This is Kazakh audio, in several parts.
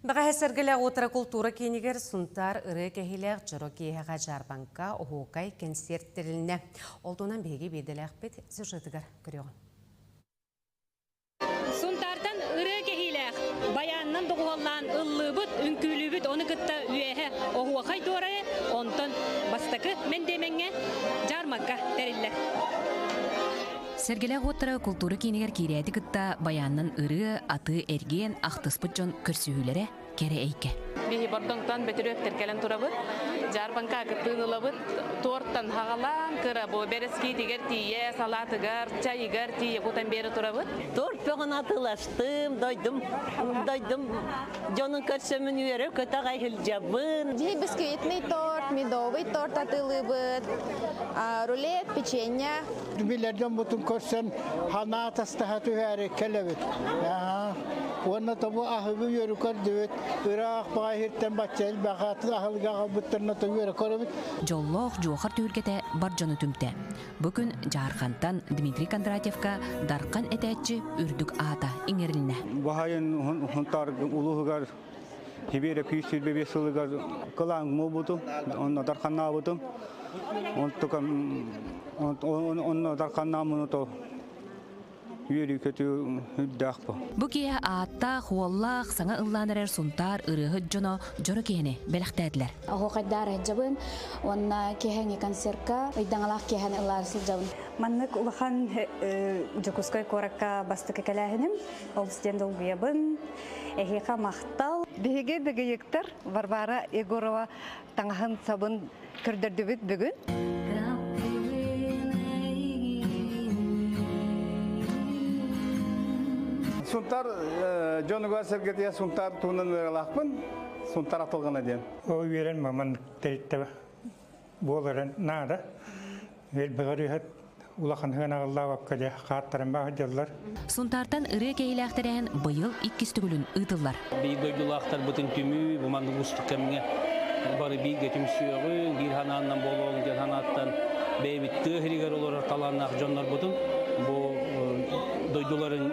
Бага сергеле отра культура кенигер сунтар ыры кехилер жoro кеһага жарбанка оһукай концерттерилне. Олдунан беги беделәхпет сюжетыгар көрөгөн. Сунтардан ыры кехилер баяннан дугуллан ыллыбыт үнкүлүбүт оны кытта үеһе оһукай дорае онтон бастакы мендеменге жармакка териллер. Сергеле отра культура кенигер кирети кытта баяннан ыры аты эрген ахтыспыт жон көрсүһүлере кере эйке. Бихи бордоңтан бөтөрөк теркелен турабыт, жарбанка кытыынылабыт, торттан хагалан кыра бу берески тигер тие, салатыгар, чайыгар тие кутан бери турабыт. Торт пөгөн атылаштым, дойдум, жонун көрсөмүн үйөрө көтөгай хилжабын. Бихи бисквитный торт, медовый торт атылыбыт, рулет, печенье. Билерден бутун көрсен хана атастаха түһәре келебит. Онна табу ахыбы йөрү көрдөбүт. Ирак багыртан бачел багаты ахылга буттарна төйөр көрөбүт. Жоллох жохар түргете бар жону түмте. Бүгүн Жархантан Дмитрий Кондратьевка даркан этечи үрдүк ата иңерилне. Бахайын хунтар улугар хибере күйсүр бебесылыгар кылаң мобуту, онна дарканна буту. Онна дарканна мунуто Бу кие аатта хуоллах саңа ылланырер сунтар ырыһы жоно жоро киһини белехтээдилер. Ахокайдар жабын, онна киһени концертка ыйдаңалах киһени ылларсыл жабын. Маннык улахан жокускай коракка бастык экеләһинем, ол стен долгуябын, эхиха мактал. Биһиге бегейектер Варвара Егорова таңаһын сабын көрдөрдөбүт бүгүн. Сунтар Джонуга Сергетия Сунтар тунан лахпын, Сунтар атылган эден. О үйрен маман тетте боларын нада. Вел бегәрихет улахан хана Аллаһ ваккаде хаттарым ба җаллар. Сунтартан ыры кейләхтерен быйыл 2 түгүлүн ыдылар. Бийге дулахтар бутын түмү, бу манды устуккамга бары бийге түмсүгү, бир ханандан болоң, жан ханаттан бейбит тыһригер олар таланнак жоннор бутун. Бу дойдуларын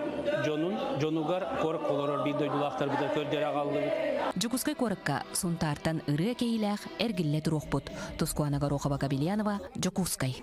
жонугар корк колорор бир дойдулактар бит көрдөрө калды. Жукускай коракка сунтартан ыры кейләх эргилле турохпут. Тускуанага Рохова Кабельянова, Жокускай.